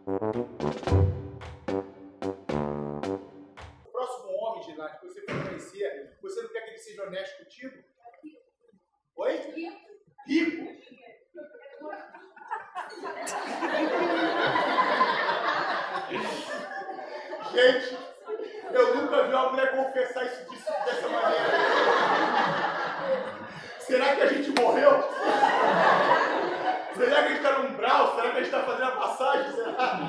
O próximo homem, Gislaine, que você for conhecer, você não quer que ele seja honesto contigo? Oi? Rico? Gente, eu nunca vi uma mulher confessar isso dessa maneira. Será que a gente morreu? Será que a gente está no umbral? Será que a gente está fazendo a passagem? Será?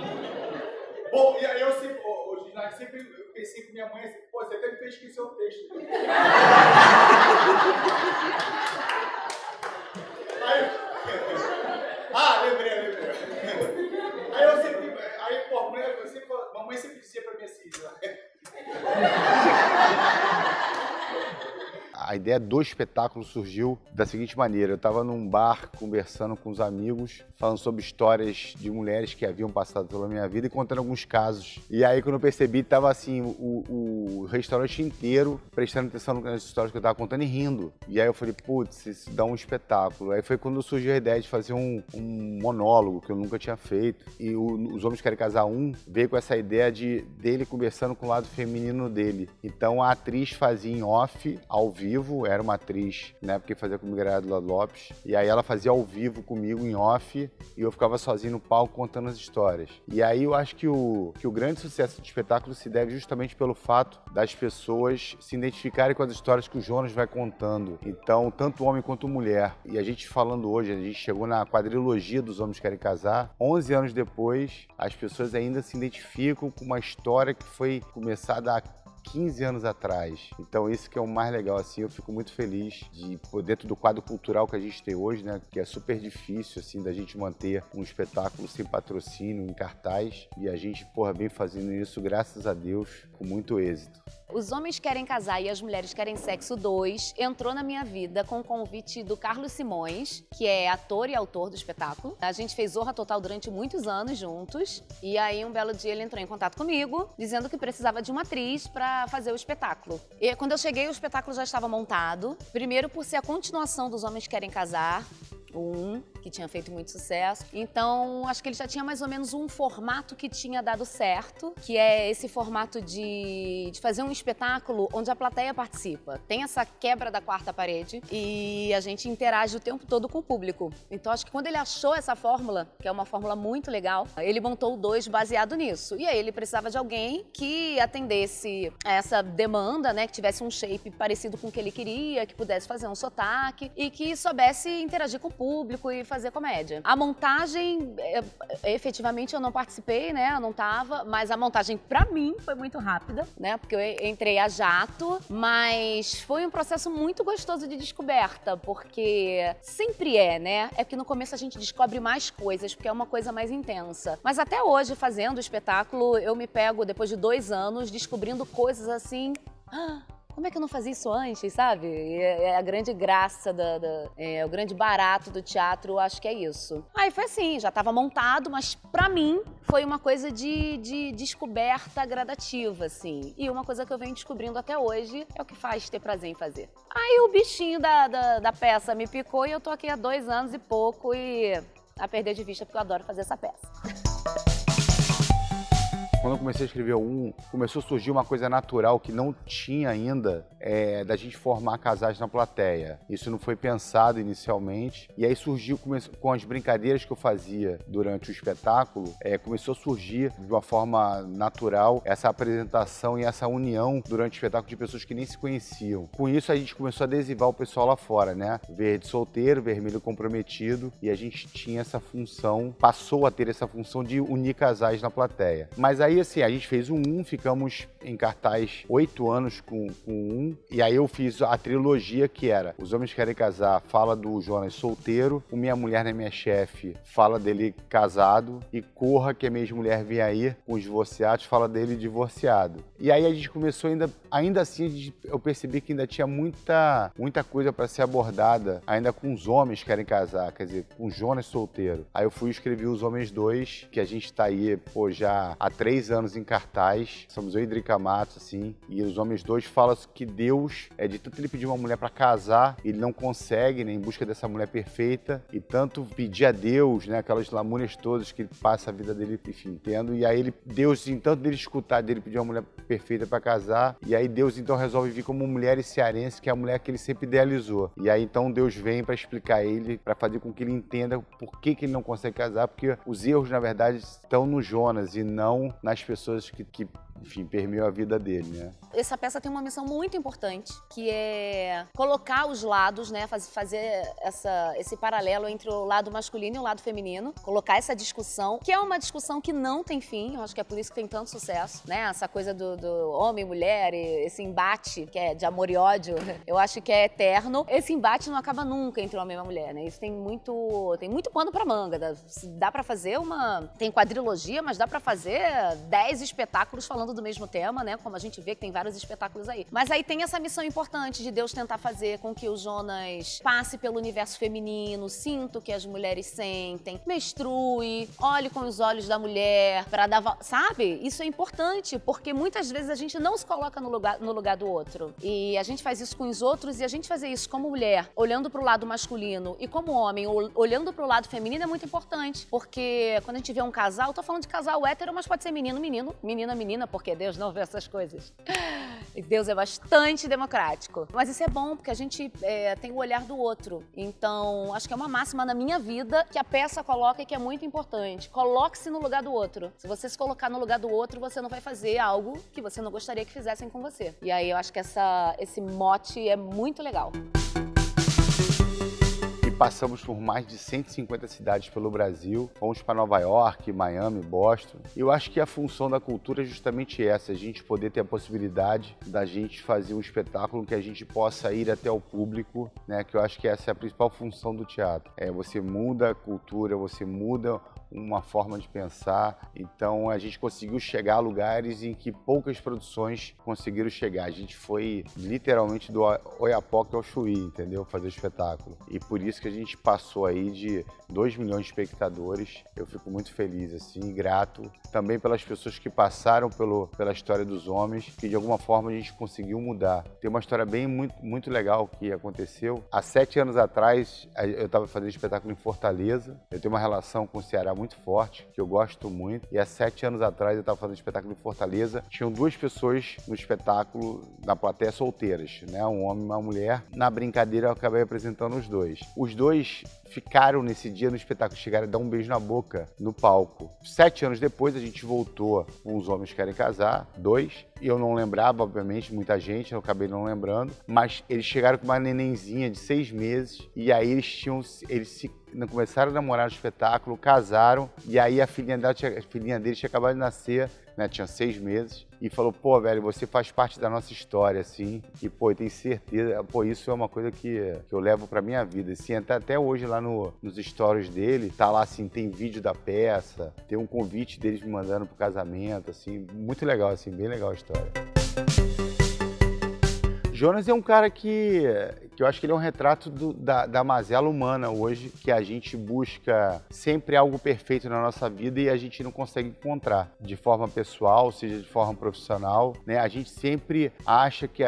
Bom, e aí eu sempre, Gislaine, sempre eu pensei com minha mãe assim, pô, você até me fez esquecer o texto. Lembrei. Aí eu sempre, pô, mamãe sempre dizia pra mim assim, A ideia do espetáculo surgiu da seguinte maneira: eu estava num bar conversando com os amigos, falando sobre histórias de mulheres que haviam passado pela minha vida e contando alguns casos. E aí, quando eu percebi, estava assim, o restaurante inteiro prestando atenção nas histórias que eu estava contando e rindo. E aí eu falei, putz, isso dá um espetáculo. Aí foi quando surgiu a ideia de fazer um monólogo que eu nunca tinha feito. E Os Homens Querem Casar 1 veio com essa ideia dele conversando com o lado feminino dele. Então a atriz fazia em off, ao vivo, era uma atriz, né, porque fazia comigo era a Adela Lopes, e aí ela fazia ao vivo comigo em off, e eu ficava sozinho no palco contando as histórias. E aí eu acho que o grande sucesso do espetáculo se deve justamente pelo fato das pessoas se identificarem com as histórias que o Jonas vai contando. Então, tanto homem quanto mulher. E a gente falando hoje, a gente chegou na quadrilogia dos Homens Querem Casar, 11 anos depois, as pessoas ainda se identificam com uma história que foi começada há 15 anos atrás. Então isso que é o mais legal, assim, eu fico muito feliz de, dentro do quadro cultural que a gente tem hoje, né, que é super difícil, assim, da gente manter um espetáculo sem patrocínio, em cartaz, e a gente, vem fazendo isso, graças a Deus, com muito êxito. Os Homens Querem Casar e as Mulheres Querem Sexo 2 entrou na minha vida com o convite do Carlos Simões, que é ator e autor do espetáculo. A gente fez Zorra Total durante muitos anos juntos, e aí um belo dia ele entrou em contato comigo, dizendo que precisava de uma atriz para fazer o espetáculo. E quando eu cheguei, o espetáculo já estava montado, primeiro por ser a continuação dos Homens Querem Casar, que tinha feito muito sucesso. Então, acho que ele já tinha mais ou menos um formato que tinha dado certo, que é esse formato de fazer um espetáculo onde a plateia participa. Tem essa quebra da quarta parede e a gente interage o tempo todo com o público. Então, acho que quando ele achou essa fórmula, que é uma fórmula muito legal, ele montou o 2 baseado nisso. E aí ele precisava de alguém que atendesse a essa demanda, né, que tivesse um shape parecido com o que ele queria, que pudesse fazer um sotaque e que soubesse interagir com o público e fazer comédia. A montagem, efetivamente eu não participei, né, eu não tava, mas a montagem pra mim foi muito rápida, né, porque eu entrei a jato, mas foi um processo muito gostoso de descoberta, porque sempre né, é porque no começo a gente descobre mais coisas, porque é uma coisa mais intensa. Mas até hoje, fazendo o espetáculo, eu me pego, depois de 2 anos, descobrindo coisas assim... Como é que eu não fazia isso antes, sabe? É a grande graça, o grande barato do teatro, acho que é isso. Aí foi assim, já estava montado, mas pra mim foi uma coisa de descoberta gradativa, assim. E uma coisa que eu venho descobrindo até hoje é o que faz ter prazer em fazer. Aí o bichinho da peça me picou e eu tô aqui há 2 anos e pouco e a perder de vista porque eu adoro fazer essa peça. Quando eu comecei a escrever começou a surgir uma coisa natural que não tinha ainda, da gente formar casais na plateia. Isso não foi pensado inicialmente. E aí surgiu, com as brincadeiras que eu fazia durante o espetáculo, começou a surgir de uma forma natural essa apresentação e essa união durante o espetáculo de pessoas que nem se conheciam. Com isso a gente começou a adesivar o pessoal lá fora, né? Verde solteiro, vermelho comprometido, e a gente tinha essa função, passou a ter essa função de unir casais na plateia. Mas aí assim, a gente fez ficamos em cartaz 8 anos com e aí eu fiz a trilogia que era Os Homens Querem Casar, fala do Jonas solteiro, O Minha Mulher Não é Minha Chefe, fala dele casado, e Corra, que é Minha Mulher Vem Aí, com os divorciados, fala dele divorciado. E aí a gente começou ainda assim, eu percebi que ainda tinha muita coisa para ser abordada, ainda com Os Homens Querem Casar, quer dizer, com Jonas solteiro. Aí eu fui escrever Os Homens 2, que a gente tá aí, já há 3 anos em cartaz, somos eu e Drica Matos, assim, e os Homens 2 falam que Deus, de tanto ele pedir uma mulher para casar, ele não consegue, né, em busca dessa mulher perfeita, e tanto pedir a Deus, né, aquelas lamúrias todas que ele passa a vida dele, enfim, tendo, e aí Deus, em tanto dele escutar, dele pedir uma mulher perfeita para casar, e aí Deus então resolve vir como mulher cearense, que é a mulher que ele sempre idealizou. E aí então Deus vem para explicar ele, para fazer com que ele entenda por que ele não consegue casar, porque os erros, na verdade, estão no Jonas e não nas pessoas que enfim, permeou a vida dele, né? Essa peça tem uma missão muito importante, que é colocar os lados, né? Fazer esse paralelo entre o lado masculino e o lado feminino, colocar essa discussão, que é uma discussão que não tem fim, eu acho que é por isso que tem tanto sucesso, né? Essa coisa do homem e mulher, esse embate que é de amor e ódio, eu acho que é eterno. Esse embate não acaba nunca entre o homem e a mulher, né? Isso tem muito pano pra manga. Dá pra fazer tem quadrilogia, mas dá pra fazer 10 espetáculos falando do mesmo tema, né? Como a gente vê que tem vários espetáculos aí. Mas aí tem essa missão importante de Deus tentar fazer com que o Jonas passe pelo universo feminino, sinta o que as mulheres sentem, menstrue, olhe com os olhos da mulher pra dar... Sabe? Isso é importante, porque muitas vezes a gente não se coloca no lugar do outro. E a gente faz isso com os outros, e a gente fazer isso como mulher, olhando pro lado masculino, e como homem, olhando pro lado feminino, é muito importante. Porque quando a gente vê um casal, eu tô falando de casal hétero, mas pode ser menino, menina, menina, porque Deus não vê essas coisas. E Deus é bastante democrático. Mas isso é bom, porque a gente tem o olhar do outro. Então, acho que é uma máxima na minha vida que a peça coloca e que é muito importante. Coloque-se no lugar do outro. Se você se colocar no lugar do outro, você não vai fazer algo que você não gostaria que fizessem com você. E aí eu acho que esse mote é muito legal. Passamos por mais de 150 cidades pelo Brasil, fomos para Nova York, Miami, Boston. E eu acho que a função da cultura é justamente essa, a gente poder ter a possibilidade da gente fazer um espetáculo que a gente possa ir até o público, né? Que eu acho que essa é a principal função do teatro. Você muda a cultura, você muda uma forma de pensar. Então a gente conseguiu chegar a lugares em que poucas produções conseguiram chegar. A gente foi literalmente do Oiapoque ao Chuí, entendeu? Fazer o espetáculo. E por isso que a gente passou aí de 2 milhões de espectadores. Eu fico muito feliz, assim, grato também pelas pessoas que passaram pela história dos homens, que de alguma forma a gente conseguiu mudar. Tem uma história muito legal que aconteceu. Há 7 anos atrás, eu estava fazendo espetáculo em Fortaleza. Eu tenho uma relação com o Ceará muito forte, que eu gosto muito. E há 7 anos atrás eu estava fazendo espetáculo em Fortaleza. Tinham 2 pessoas no espetáculo, na plateia, solteiras, né? Um homem e uma mulher. Na brincadeira eu acabei apresentando os dois. Os dois ficaram nesse dia no espetáculo, chegaram a dar um beijo na boca no palco. 7 anos depois a gente voltou com Os Homens Querem Casar, 2. E eu não lembrava, obviamente, muita gente, eu acabei não lembrando. Mas eles chegaram com uma nenenzinha de 6 meses e aí eles começaram a namorar no espetáculo, casaram, e aí a filhinha dele tinha acabado de nascer, né, tinha 6 meses, e falou, pô, velho, você faz parte da nossa história, assim, e, pô, eu tenho certeza, pô, isso é uma coisa que eu levo pra minha vida, assim, até hoje lá nos stories dele, tá lá, assim, tem vídeo da peça, tem um convite deles me mandando pro casamento, assim, muito legal, assim, bem legal a história. Jonas é um cara que eu acho que ele é um retrato da mazela humana hoje, que a gente busca sempre algo perfeito na nossa vida e a gente não consegue encontrar, de forma pessoal, seja de forma profissional, né? A gente sempre acha que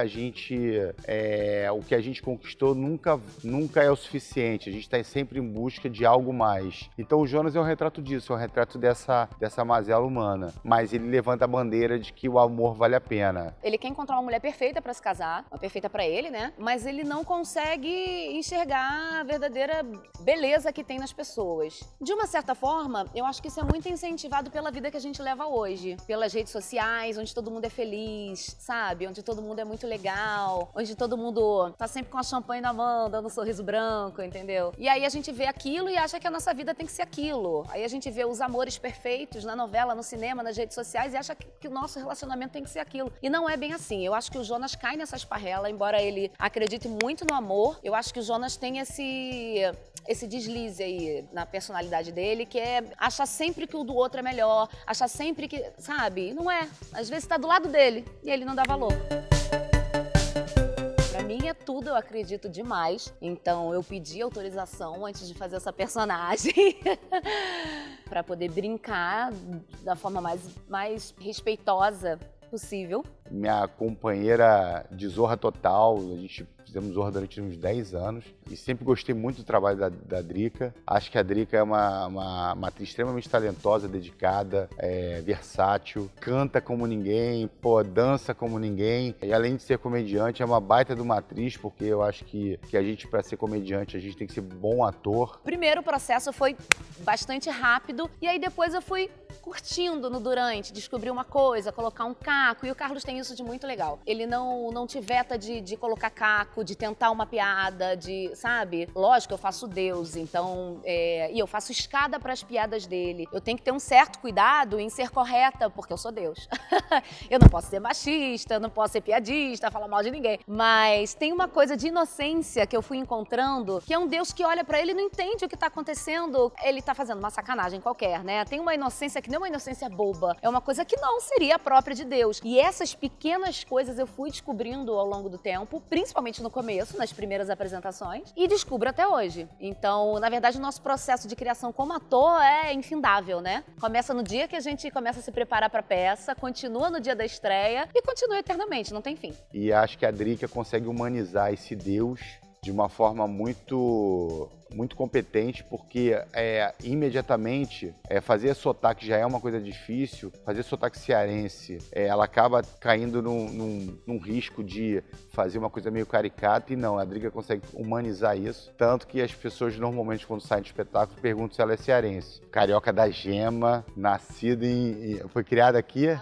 o que a gente conquistou nunca é o suficiente, a gente está sempre em busca de algo mais. Então o Jonas é um retrato disso, é um retrato dessa mazela humana, mas ele levanta a bandeira de que o amor vale a pena. Ele quer encontrar uma mulher perfeita para se casar, perfeita para ele, né? Mas ele não consegue enxergar a verdadeira beleza que tem nas pessoas. De uma certa forma, eu acho que isso é muito incentivado pela vida que a gente leva hoje. Pelas redes sociais, onde todo mundo é feliz, sabe? Onde todo mundo é muito legal, onde todo mundo tá sempre com a champanhe na mão, dando um sorriso branco, entendeu? E aí a gente vê aquilo e acha que a nossa vida tem que ser aquilo. Aí a gente vê os amores perfeitos na novela, no cinema, nas redes sociais e acha que o nosso relacionamento tem que ser aquilo. E não é bem assim. Eu acho que o Jonas cai nessa esparrela, embora ele acredite muito no amor, eu acho que o Jonas tem esse deslize aí na personalidade dele, que é achar sempre que o do outro é melhor, achar sempre que, sabe? Não é. Às vezes tá do lado dele e ele não dá valor. Pra mim é tudo, eu acredito demais. Então eu pedi autorização antes de fazer essa personagem para poder brincar da forma mais respeitosa possível. Minha companheira de Zorra Total, a gente fizemos Zorra durante uns 10 anos e sempre gostei muito do trabalho da Drica. Acho que a Drica é uma atriz extremamente talentosa, dedicada, versátil, canta como ninguém, pô, dança como ninguém. E além de ser comediante, é uma baita de uma atriz, porque eu acho que a gente, para ser comediante, a gente tem que ser bom ator. Primeiro o processo foi bastante rápido e aí depois eu fui curtindo no durante, descobrir uma coisa, colocar um caco, e o Carlos tem isso de muito legal. Ele não te veta de colocar caco, de tentar uma piada, sabe? Lógico, eu faço Deus, então, e eu faço escada para as piadas dele. Eu tenho que ter um certo cuidado em ser correta, porque eu sou Deus. Eu não posso ser machista, não posso ser piadista, falar mal de ninguém. Mas tem uma coisa de inocência que eu fui encontrando, que é um Deus que olha para ele e não entende o que tá acontecendo. Ele tá fazendo uma sacanagem qualquer, né? Tem uma inocência que não é uma inocência boba, é uma coisa que não seria própria de Deus. E essas pequenas coisas eu fui descobrindo ao longo do tempo, principalmente no começo, nas primeiras apresentações, e descubro até hoje. Então, na verdade, o nosso processo de criação como ator é infindável, né? Começa no dia que a gente começa a se preparar pra peça, continua no dia da estreia e continua eternamente, não tem fim. E acho que a Drica consegue humanizar esse Deus de uma forma muito competente, porque imediatamente fazer sotaque já é uma coisa difícil, fazer sotaque cearense, ela acaba caindo num risco de fazer uma coisa meio caricata, e não, a Drica consegue humanizar isso, tanto que as pessoas normalmente quando saem de espetáculo perguntam se ela é cearense. Carioca da Gema, nascida foi criada aqui?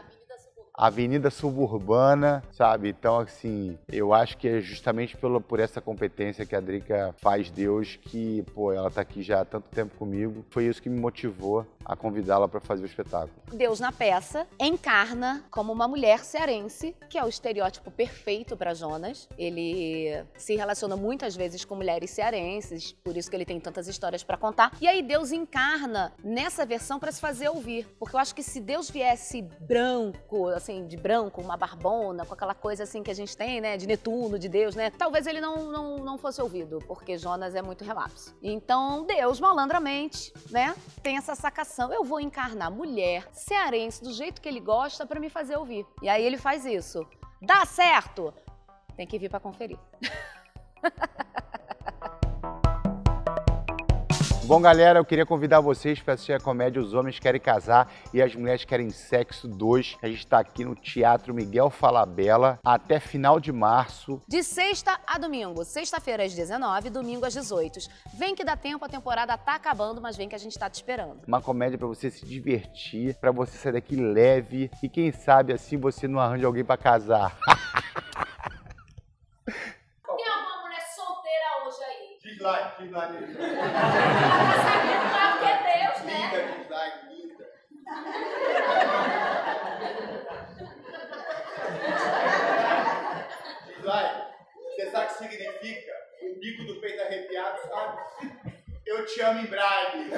Avenida Suburbana, sabe? Então, assim, eu acho que é justamente por essa competência que a Drica faz Deus que, pô, ela tá aqui já há tanto tempo comigo. Foi isso que me motivou a convidá-la para fazer o espetáculo. Deus na peça encarna como uma mulher cearense, que é o estereótipo perfeito para Jonas. Ele se relaciona muitas vezes com mulheres cearenses, por isso que ele tem tantas histórias para contar. E aí Deus encarna nessa versão para se fazer ouvir, porque eu acho que se Deus viesse branco, assim, de branco, uma barbona, com aquela coisa assim que a gente tem, né, de Netuno, de Deus, né, talvez ele não fosse ouvido, porque Jonas é muito relapso. Então Deus, malandramente, né, tem essa sacação. Eu vou encarnar mulher cearense do jeito que ele gosta pra me fazer ouvir. E aí ele faz isso. Dá certo? Tem que vir pra conferir. Bom, galera, eu queria convidar vocês para assistir a comédia Os Homens Querem Casar e as Mulheres Querem Sexo 2. A gente está aqui no Teatro Miguel Falabella até final de março. De sexta a domingo. Sexta-feira às 19, domingo às 18. Vem que dá tempo, a temporada tá acabando, mas vem que a gente tá te esperando. Uma comédia para você se divertir, para você sair daqui leve e quem sabe assim você não arranja alguém para casar. Tem alguma mulher solteira hoje aí? Diz lá. Porque é Deus, né? Linda. Diz lá, você sabe o que significa? O bico do peito arrepiado, sabe? Eu te amo em braille.